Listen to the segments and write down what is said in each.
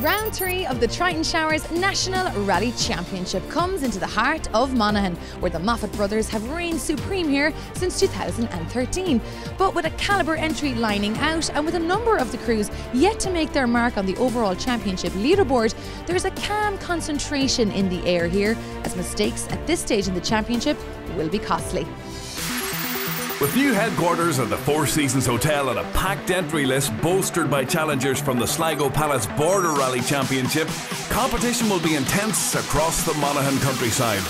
Round 3 of the Triton Showers National Rally Championship comes into the heart of Monaghan, where the Moffat brothers have reigned supreme here since 2013. But with a calibre entry lining out and with a number of the crews yet to make their mark on the overall championship leaderboard, there's a calm concentration in the air here, as mistakes at this stage in the championship will be costly. With new headquarters at the Four Seasons Hotel and a packed entry list bolstered by challengers from the Sligo Palace Border Rally Championship, competition will be intense across the Monaghan countryside.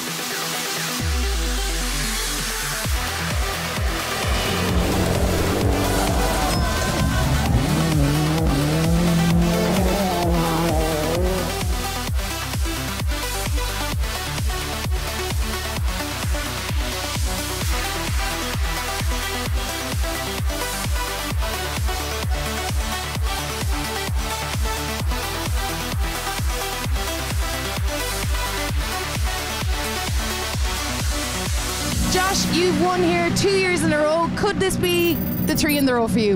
Josh, you've won here 2 years in a row. Could this be the 3 in the row for you?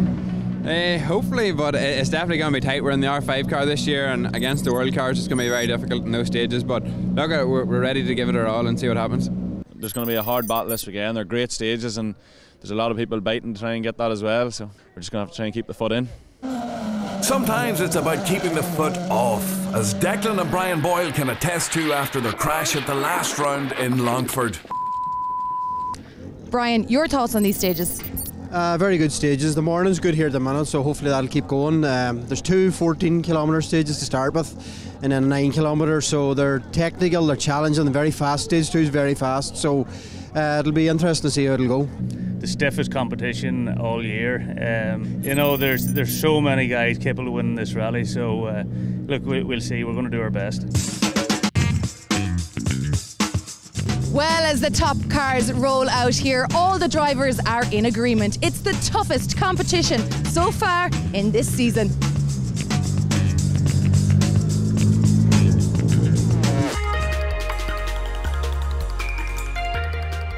Hopefully, but it's definitely going to be tight. We're in the R5 car this year, and against the world cars it's going to be very difficult in those stages, but look, we're ready to give it our all and see what happens. There's going to be a hard battle this weekend. They're great stages and there's a lot of people biting to try and get that as well, so we're just going to have to try and keep the foot in. Sometimes it's about keeping the foot off, as Declan and Brian Boyle can attest to after their crash at the last round in Longford. Brian, your thoughts on these stages? Very good stages. The morning's good here at the minute, so hopefully that'll keep going. There's two 14-kilometre stages to start with, and then a 9-kilometre, so they're technical, they're challenging. The very fast stage 2 is very fast, so it'll be interesting to see how it'll go. The stiffest competition all year. You know, there's so many guys capable of winning this rally, so look, we'll see. We're going to do our best. Well, as the top cars roll out here, all the drivers are in agreement. It's the toughest competition so far in this season.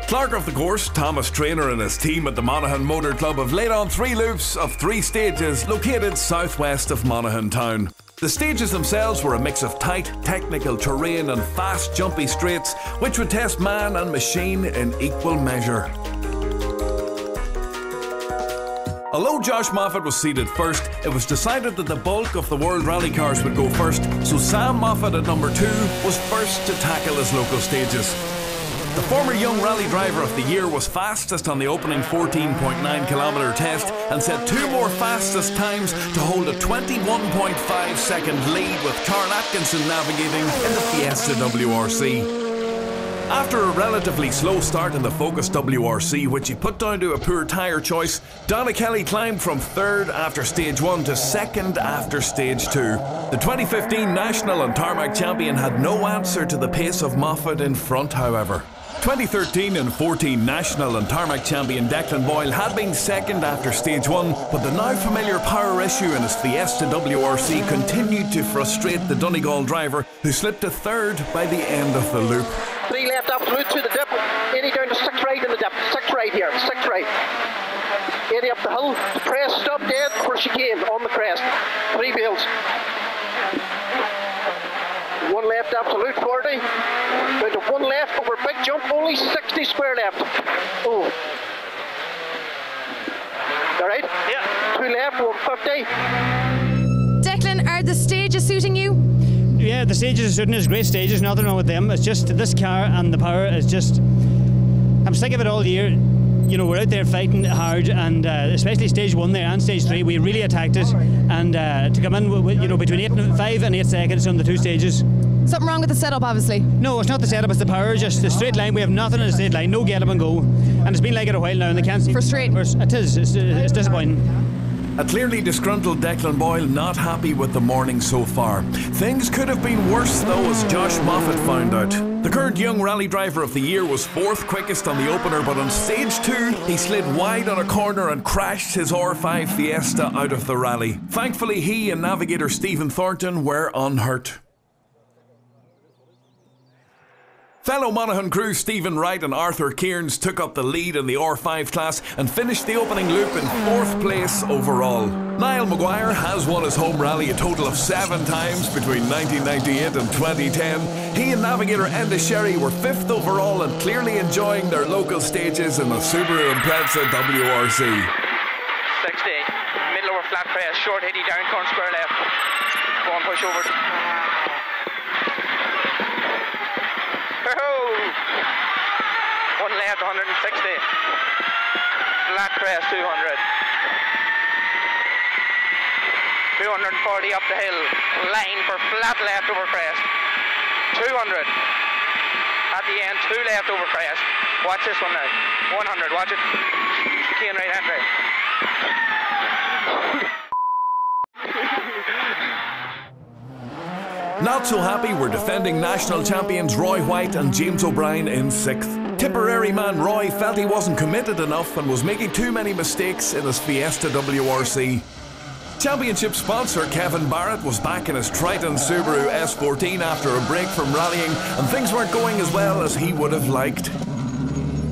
Clerk of the course, Thomas Traynor and his team at the Monaghan Motor Club have laid on 3 loops of 3 stages located southwest of Monaghan town. The stages themselves were a mix of tight, technical terrain and fast, jumpy straights, which would test man and machine in equal measure. Although Josh Moffat was seated first, it was decided that the bulk of the World Rally cars would go first, so Sam Moffat at number 2 was first to tackle his local stages. The former Young Rally Driver of the Year was fastest on the opening 14.9-kilometre test and set 2 more fastest times to hold a 21.5-second lead, with Carl Atkinson navigating in the Fiesta WRC. After a relatively slow start in the Focus WRC, which he put down to a poor tyre choice, Donna Kelly climbed from 3rd after stage 1 to 2nd after stage 2. The 2015 National and Tarmac champion had no answer to the pace of Moffat in front, however. 2013 and 14 National and Tarmac champion Declan Boyle had been 2nd after stage 1, but the now familiar power issue in his Fiesta WRC continued to frustrate the Donegal driver, who slipped to 3rd by the end of the loop. 3 left absolute to the dip, 80 down to 6 right in the dip, 6 right here, 6 right. 80 up the hill, the crest stopped dead where she came, on the crest. 3 wheels. 1 left absolute 40, down to 1 left over big jump, only 60 square left. Oh. Alright? Yeah. 2 left, 150. Declan, are the stages suiting you? Yeah, the stages are suiting us, great stages, nothing wrong with them. It's just this car and the power is just... I'm sick of it all year. You know, we're out there fighting hard, and especially stage 1 there and stage 3, we really attacked it. And to come in with, you know, between 5 and 8 seconds on the 2 stages. Something wrong with the setup, obviously? No, it's not the setup, it's the power, just the straight line. We have nothing in the straight line, no get up and go. And it's been like it a while now, and they can't see. Frustrating. It is, it's disappointing. A clearly disgruntled Declan Boyle not happy with the morning so far. Things could have been worse though, as Josh Moffat found out. The current Young Rally Driver of the Year was 4th quickest on the opener, but on stage 2 he slid wide on a corner and crashed his R5 Fiesta out of the rally. Thankfully he and navigator Stephen Thornton were unhurt. Fellow Monaghan crew Stephen Wright and Arthur Kearns took up the lead in the R5 class and finished the opening loop in 4th place overall. Niall Maguire has won his home rally a total of 7 times between 1998 and 2010. He and navigator Enda Sherry were 5th overall and clearly enjoying their local stages in the Subaru Impreza WRC. 60, middle over flat crest, short hitty down, turn square left. Go on, push over. One left, 160. Flat crest, 200. 240 up the hill. Line for flat left over crest. 200. At the end, 2 left over crest. Watch this one now. 100, watch it. Chicane right hand right. Not so happy were defending national champions Roy White and James O'Brien in 6th. Tipperary man Roy felt he wasn't committed enough and was making too many mistakes in his Fiesta WRC. Championship sponsor Kevin Barrett was back in his Triton Subaru S14 after a break from rallying, and things weren't going as well as he would have liked.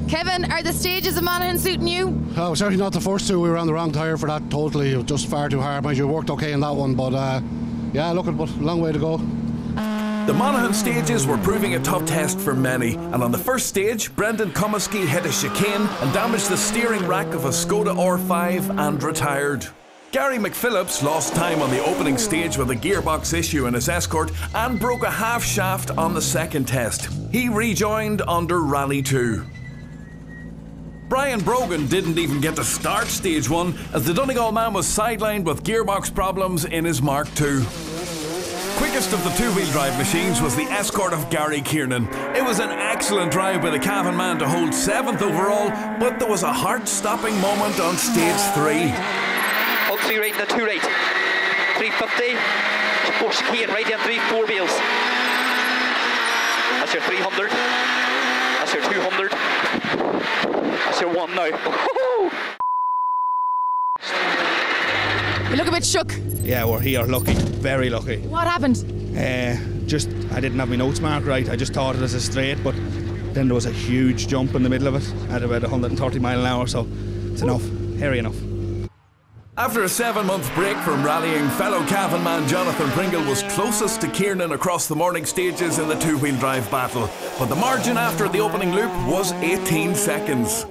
Kevin, are the stages of Monaghan suiting you? Oh, certainly not the first two. We were on the wrong tyre for that totally. It was just far too hard. Mind you, worked okay in that one, but yeah, look, but a long way to go. The Monaghan stages were proving a tough test for many, and on the first stage, Brendan Comiskey hit a chicane and damaged the steering rack of a Skoda R5 and retired. Gary McPhillips lost time on the opening stage with a gearbox issue in his Escort and broke a half shaft on the second test. He rejoined under Rally 2. Brian Brogan didn't even get to start stage 1 as the Donegal man was sidelined with gearbox problems in his Mark II. Quickest of the two-wheel drive machines was the Escort of Gary Kiernan. It was an excellent drive by the Cavan man to hold 7th overall, but there was a heart-stopping moment on stage 3. Hold 3 right in the 2 right. 350. Push key and right in 3 4 wheels. That's your 300. That's your 200. That's your 1 now. You look a bit shook. Yeah, we're here, lucky, very lucky. What happened? I didn't have my notes marked right. I just thought it was a straight, but then there was a huge jump in the middle of it at about 130 mile an hour, so it's enough, hairy enough. After a 7-month break from rallying, fellow Cavan man Jonathan Pringle was closest to Kiernan across the morning stages in the two-wheel drive battle, but the margin after the opening loop was 18 seconds.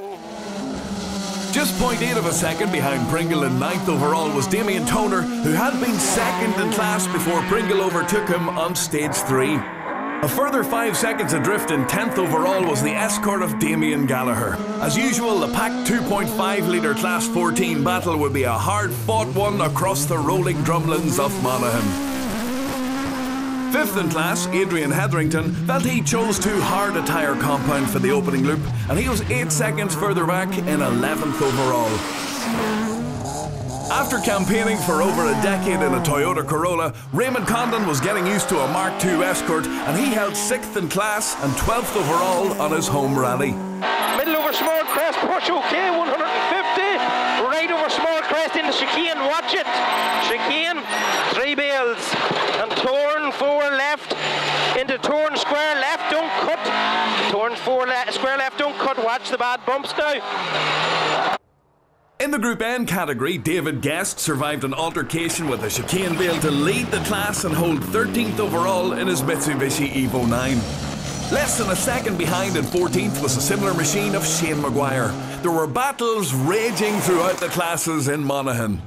Just 0.8 of a second behind Pringle in 9th overall was Damien Toner, who had been 2nd in class before Pringle overtook him on stage 3. A further 5 seconds adrift in 10th overall was the Escort of Damien Gallagher. As usual, the packed 2.5 litre Class 14 battle would be a hard-fought one across the rolling drumlins of Monaghan. 5th in class, Adrian Hetherington felt he chose too hard a tyre compound for the opening loop, and he was 8 seconds further back in 11th overall. After campaigning for over a decade in a Toyota Corolla, Raymond Condon was getting used to a Mark II Escort, and he held 6th in class and 12th overall on his home rally. Middle over small crest, push okay, 150. Right over small crest into chicane, watch it. Chicane, 3 bales. And turn 4 left into turn square left, don't cut. Turn 4 square left, don't cut. Watch the bad bumps now. In the Group N category, David Guest survived an altercation with a chicane bale to lead the class and hold 13th overall in his Mitsubishi Evo 9. Less than a second behind in 14th was a similar machine of Shane Maguire. There were battles raging throughout the classes in Monaghan.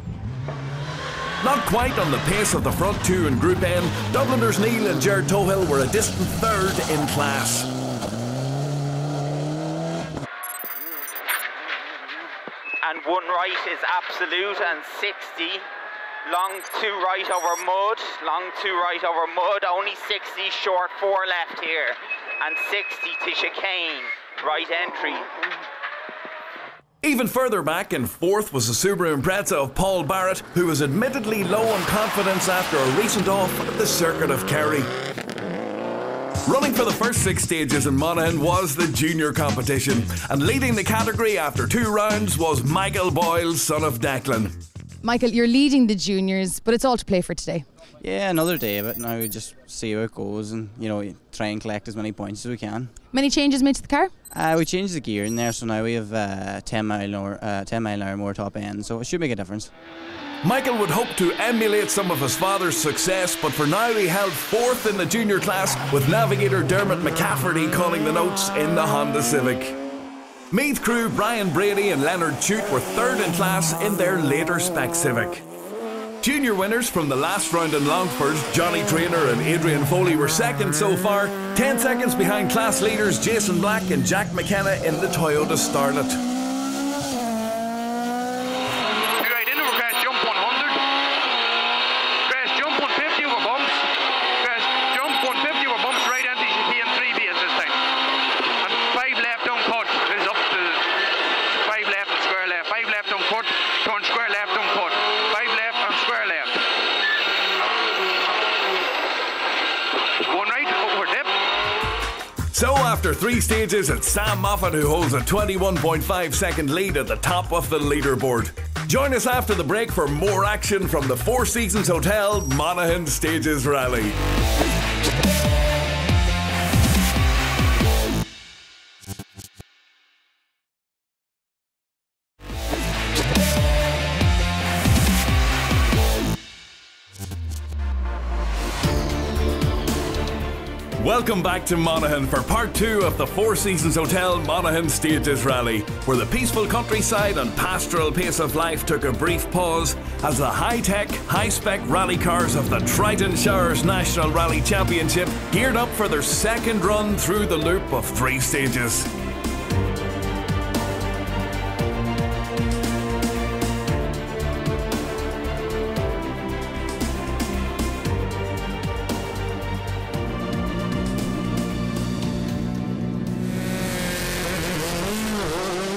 Not quite on the pace of the front two in Group N, Dubliners Neil and Jared Tohill were a distant 3rd in class. And 1 right is absolute and 60. Long 2 right over mud, long 2 right over mud, only 60 short 4 left here. And 60 to chicane, right entry. Even further back in 4th was the Subaru Impreza of Paul Barrett, who was admittedly low on confidence after a recent off at the circuit of Kerry. Running for the first 6 stages in Monaghan was the junior competition, and leading the category after 2 rounds was Michael Boyle, son of Declan. Michael, you're leading the juniors, but it's all to play for today. Yeah, another day of it. Now we just see how it goes and, you know, try and collect as many points as we can. Many changes made to the car? We changed the gear in there, so now we have 10 mile an hour more top end, so it should make a difference. Michael would hope to emulate some of his father's success, but for now he held 4th in the junior class, with navigator Dermot McCafferty calling the notes in the Honda Civic. Meath crew Brian Brady and Leonard Chute were 3rd in class in their later spec Civic. Junior winners from the last round in Longford, Johnny Traynor and Adrian Foley, were 2nd so far, 10 seconds behind class leaders Jason Black and Jack McKenna in the Toyota Starlet. So after 3 stages, it's Sam Moffat who holds a 21.5 second lead at the top of the leaderboard. Join us after the break for more action from the Four Seasons Hotel Monaghan Stages Rally. Welcome back to Monaghan for part 2 of the Four Seasons Hotel Monaghan Stages Rally, where the peaceful countryside and pastoral pace of life took a brief pause as the high-tech, high-spec rally cars of the Triton Showers National Rally Championship geared up for their 2nd run through the loop of 3 stages.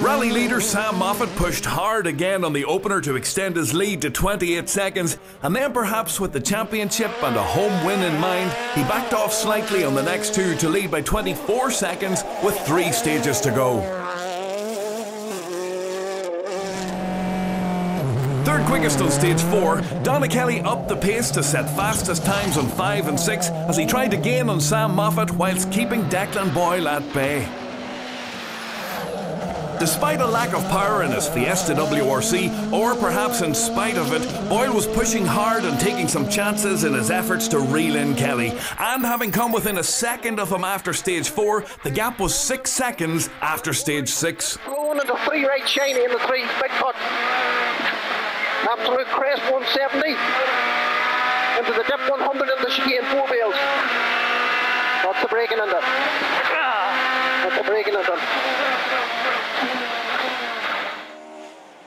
Rally leader Sam Moffat pushed hard again on the opener to extend his lead to 28 seconds, and then perhaps with the championship and a home win in mind, he backed off slightly on the next 2 to lead by 24 seconds with 3 stages to go. 3rd quickest on stage 4, Donna Kelly upped the pace to set fastest times on 5 and 6 as he tried to gain on Sam Moffat whilst keeping Declan Boyle at bay. Despite a lack of power in his Fiesta WRC, or perhaps in spite of it, Boyle was pushing hard and taking some chances in his efforts to reel in Kelly. And having come within a second of him after stage 4, the gap was 6 seconds after stage 6. Going into 3 right shiny in the 3, big cut. Absolute crest 170. Into the dip 100 in the chicane 4 bales. That's the braking in there. That's the braking in there.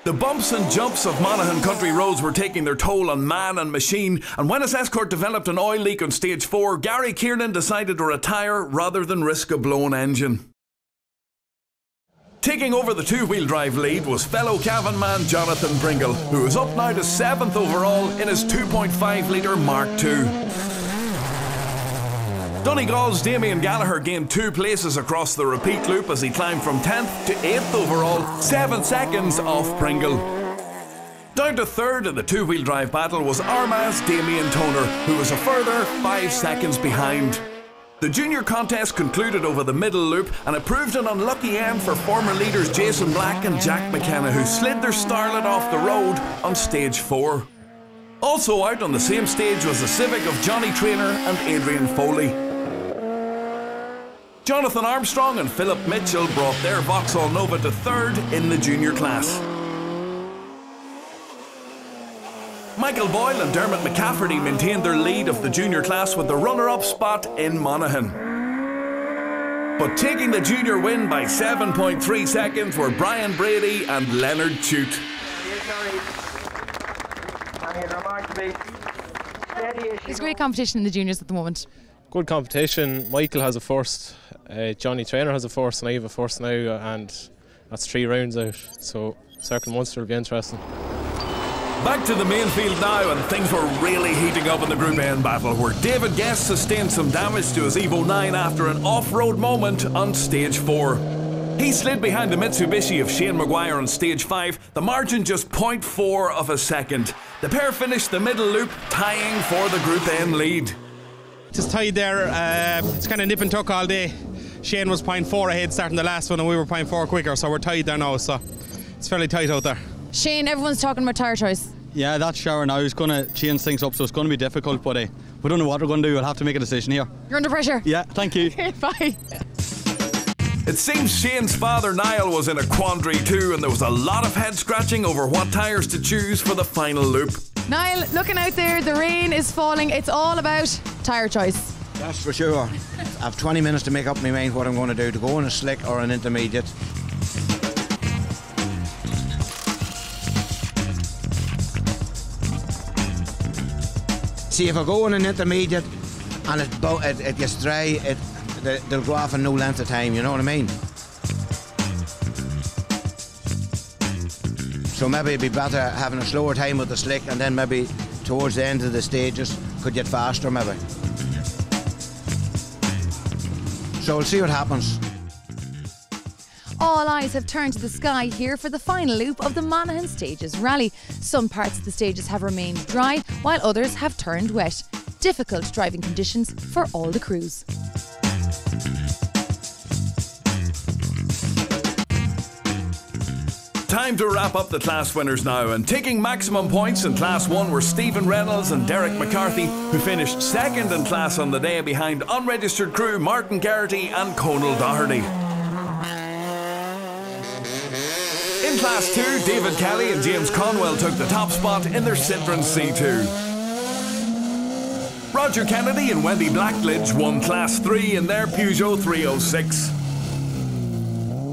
The bumps and jumps of Monaghan country roads were taking their toll on man and machine, and when his escort developed an oil leak on stage 4, Gary Kiernan decided to retire rather than risk a blown engine. Taking over the 2-wheel drive lead was fellow Cavan man Jonathan Pringle, who is up now to 7th overall in his 2.5 litre Mark II. Donegal's Damien Gallagher gained 2 places across the repeat loop as he climbed from 10th to 8th overall, 7 seconds off Pringle. Down to 3rd in the 2-wheel drive battle was Armagh's Damien Toner, who was a further 5 seconds behind. The junior contest concluded over the middle loop, and it proved an unlucky end for former leaders Jason Black and Jack McKenna, who slid their Starlet off the road on stage 4. Also out on the same stage was the Civic of Johnny Traynor and Adrian Foley. Jonathan Armstrong and Philip Mitchell brought their Vauxhall Nova to 3rd in the junior class. Michael Boyle and Dermot McCafferty maintained their lead of the junior class with the runner-up spot in Monaghan. But taking the junior win by 7.3 seconds were Brian Brady and Leonard Chute. There's great competition in the juniors at the moment. Good competition. Michael has a first, Johnny Traynor has a first, and I have a first now, and that's 3 rounds out. So Circle Munster will be interesting. Back to the main field now, and things were really heating up in the Group N battle, where David Guest sustained some damage to his Evo 9 after an off-road moment on stage 4. He slid behind the Mitsubishi of Shane Maguire on stage 5, the margin just 0.4 of a second. The pair finished the middle loop, tying for the Group N lead. Just tied there, it's kind of nip and tuck all day. Shane was 0.4 ahead starting the last one and we were 0.4 quicker, so we're tied there now, so it's fairly tight out there. Shane, everyone's talking about tyre choice. Yeah, that shower now is going to change things up, so it's going to be difficult, but we don't know what we're going to do. We'll have to make a decision here. You're under pressure? Yeah, thank you. Okay, bye. It seems Shane's father Niall was in a quandary too, and there was a lot of head scratching over what tyres to choose for the final loop. Niall, looking out there, the rain is falling. It's all about tyre choice. That's for sure. I have 20 minutes to make up my mind what I'm going to do, to go in a slick or an intermediate. See, if I go in an intermediate and it gets dry, they'll go off in no length of time, you know what I mean? So maybe it'd be better having a slower time with the slick, and then maybe towards the end of the stages could get faster maybe. So we'll see what happens. All eyes have turned to the sky here for the final loop of the Monaghan Stages Rally. Some parts of the stages have remained dry, while others have turned wet. Difficult driving conditions for all the crews. Time to wrap up the class winners now, and taking maximum points in Class 1 were Stephen Reynolds and Derek McCarthy, who finished second in class on the day behind unregistered crew Martin Garrity and Conal Doherty. In Class 2, David Kelly and James Conwell took the top spot in their Citroen C2. Roger Kennedy and Wendy Blackledge won Class 3 in their Peugeot 306.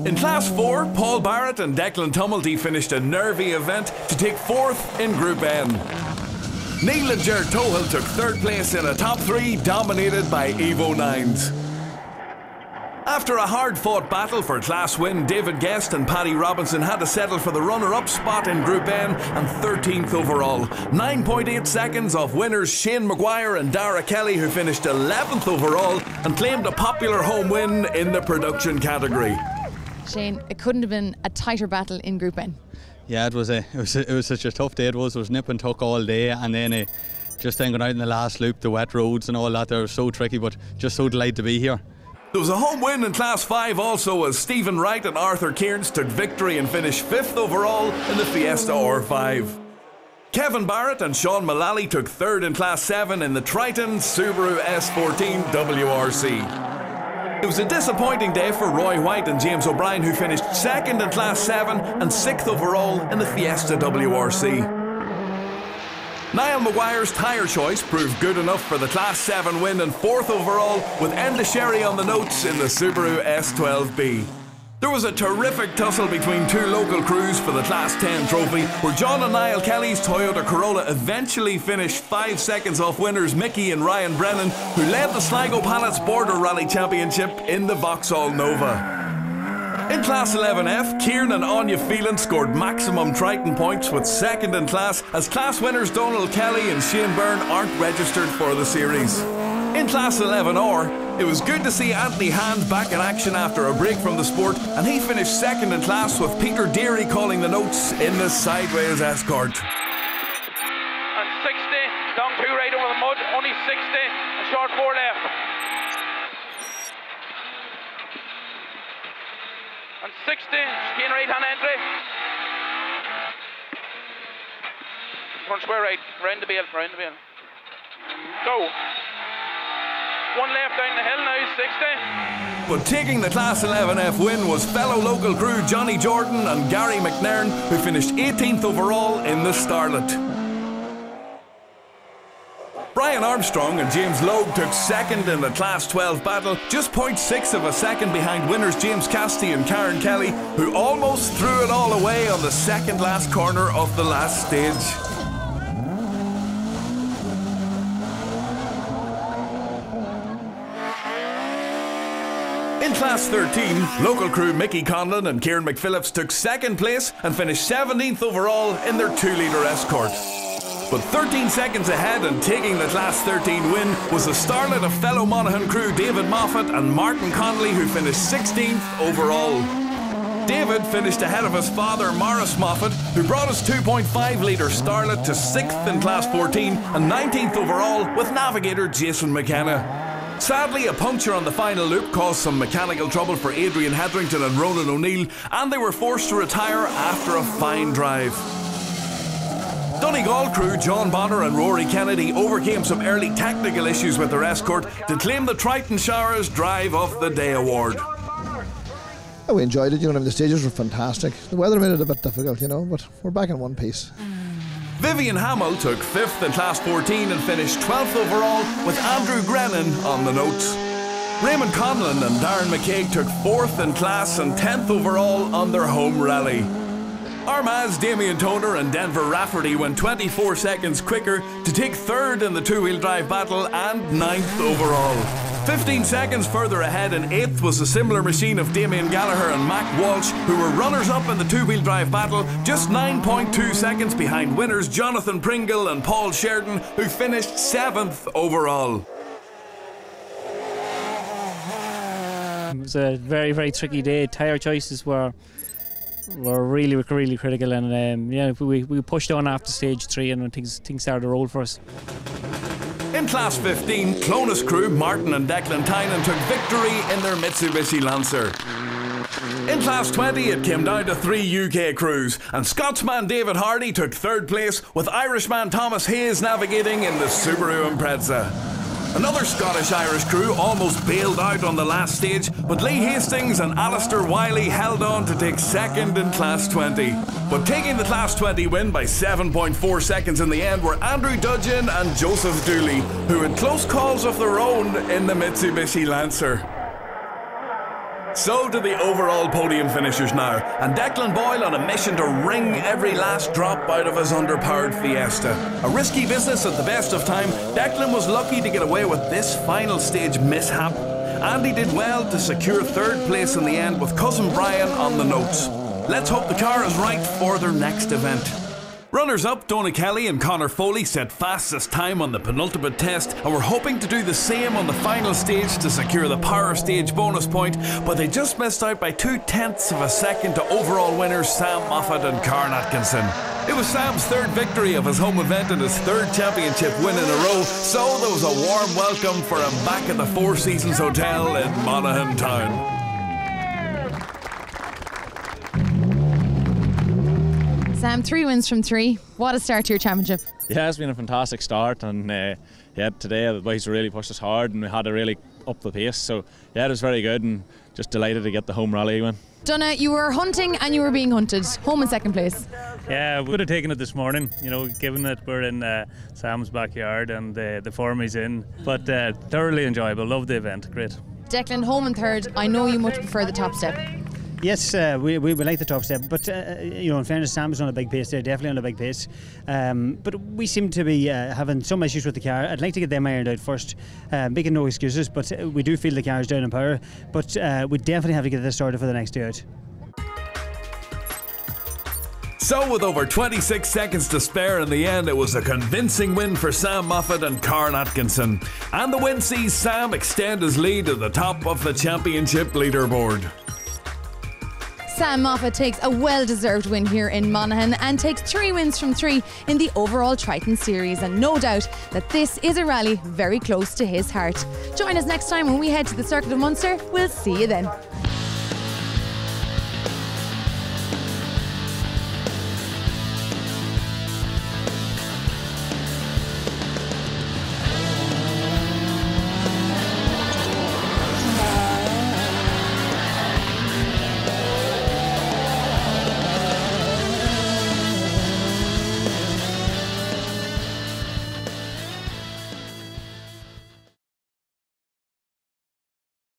In Class 4, Paul Barrett and Declan Tumulty finished a nervy event to take 4th in Group N. Neil and Ger Tohill took 3rd place in a top 3 dominated by Evo 9s. After a hard-fought battle for class win, David Guest and Paddy Robinson had to settle for the runner-up spot in Group N and 13th overall. 9.8 seconds off winners Shane Maguire and Dara Kelly, who finished 11th overall and claimed a popular home win in the production category. Shane, it couldn't have been a tighter battle in Group N. Yeah, it was such a tough day. It was nip and tuck all day, and then just then going out in the last loop, the wet roads and all that, they were so tricky, but just so delighted to be here. There was a home win in Class 5 also, as Stephen Wright and Arthur Cairns took victory and finished 5th overall in the Fiesta R5. Kevin Barrett and Sean Mullally took 3rd in Class 7 in the Triton Subaru S14 WRC. It was a disappointing day for Roy White and James O'Brien, who finished 2nd in Class 7 and 6th overall in the Fiesta WRC. Niall Maguire's tyre choice proved good enough for the Class 7 win and 4th overall, with Enda Sherry on the notes in the Subaru S12B. There was a terrific tussle between two local crews for the Class 10 trophy, where John and Niall Kelly's Toyota Corolla eventually finished 5 seconds off winners Mickey and Ryan Brennan, who led the Sligo Pallets Border Rally Championship in the Vauxhall Nova. In Class 11F, Kieran and Anya Phelan scored maximum Triton points with 2nd in class, as class winners Donald Kelly and Shane Byrne aren't registered for the series. In Class 11R, it was good to see Anthony Hand back in action after a break from the sport, and he finished 2nd in class with Peter Deary calling the notes in the Sideways Escort. And 60, long 2 right over the mud, only 60, and short 4 left. And 60, chicane right hand entry. Turn square right, round the bale, round the bale. Go. 1 left down the hill now, 60. But taking the Class 11F win was fellow local crew Johnny Jordan and Gary McNairn, who finished 18th overall in the Starlet. Brian Armstrong and James Logue took 2nd in the Class 12 battle, just 0.6 of a second behind winners James Castey and Karen Kelly, who almost threw it all away on the second last corner of the last stage. In Class 13, local crew Mickey Conlon and Kieran McPhillips took 2nd place and finished 17th overall in their 2-litre Escort. But 13 seconds ahead and taking the Class 13 win was the starlet of fellow Monaghan crew David Moffat and Martin Connolly, who finished 16th overall. David finished ahead of his father Maurice Moffat, who brought his 2.5 litre Starlet to 6th in Class 14 and 19th overall with navigator Jason McKenna. Sadly, a puncture on the final loop caused some mechanical trouble for Adrian Hetherington and Ronan O'Neill, and they were forced to retire after a fine drive. Donegal crew John Bonner and Rory Kennedy overcame some early technical issues with their escort to claim the Triton Showers Drive of the Day award. We enjoyed it, the stages were fantastic. The weather made it a bit difficult, but we're back in one piece. Vivian Hamill took 5th in Class 14 and finished 12th overall with Andrew Grennan on the notes. Raymond Conlon and Darren McCaig took 4th in class and 10th overall on their home rally. Armagh's Damien Toner and Denver Rafferty went 24 seconds quicker to take 3rd in the two-wheel drive battle and 9th overall. 15 seconds further ahead in 8th was a similar machine of Damien Gallagher and Mac Walsh, who were runners-up in the two-wheel drive battle, just 9.2 seconds behind winners Jonathan Pringle and Paul Sheridan, who finished 7th overall. It was a very, very tricky day. Tyre choices were really critical, and we pushed on after stage 3 and things started to roll for us. In Class 15, Clonus crew Martin and Declan Tynan took victory in their Mitsubishi Lancer. In Class 20, it came down to 3 UK crews, and Scotsman David Hardy took 3rd place, with Irishman Thomas Hayes navigating in the Subaru Impreza. Another Scottish-Irish crew almost bailed out on the last stage, but Lee Hastings and Alistair Wiley held on to take 2nd in Class 20. But taking the Class 20 win by 7.4 seconds in the end were Andrew Dudgeon and Joseph Dooley, who had close calls of their own in the Mitsubishi Lancer. So to the overall podium finishers now, and Declan Boyle on a mission to wring every last drop out of his underpowered Fiesta. A risky business at the best of time, Declan was lucky to get away with this final stage mishap, and he did well to secure 3rd place in the end with cousin Brian on the notes. Let's hope the car is right for their next event. Runners-up Donna Kelly and Connor Foley set fastest time on the penultimate test and were hoping to do the same on the final stage to secure the power stage bonus point, but they just missed out by 0.2 of a second to overall winners Sam Moffat and Karen Atkinson. It was Sam's 3rd victory of his home event and his 3rd championship win in a row, so there was a warm welcome for him back at the Four Seasons Hotel in Monaghan town. Sam, 3 wins from 3. What a start to your championship. Yeah, it's been a fantastic start, and today the boys really pushed us hard and we had to really up the pace. So yeah, it was very good and just delighted to get the home rally win. Donna, you were hunting and you were being hunted. Home in 2nd place. Yeah, we would have taken it this morning, given that we're in Sam's backyard and the form he's in. But thoroughly enjoyable, loved the event, great. Declan, home in 3rd. I know you much prefer the top step. Yes, we like the top step, but in fairness, Sam is on a big pace there, definitely on a big pace. But we seem to be having some issues with the car. I'd like to get them ironed out first, making no excuses, but we do feel the car is down in power. But we definitely have to get this sorted for the next day out. So with over 26 seconds to spare in the end, it was a convincing win for Sam Moffat and Karen Atkinson. And the win sees Sam extend his lead to the top of the championship leaderboard. Sam Moffat takes a well-deserved win here in Monaghan and takes 3 wins from 3 in the overall Triton Series, and no doubt that this is a rally very close to his heart. Join us next time when we head to the Circuit of Munster. We'll see you then.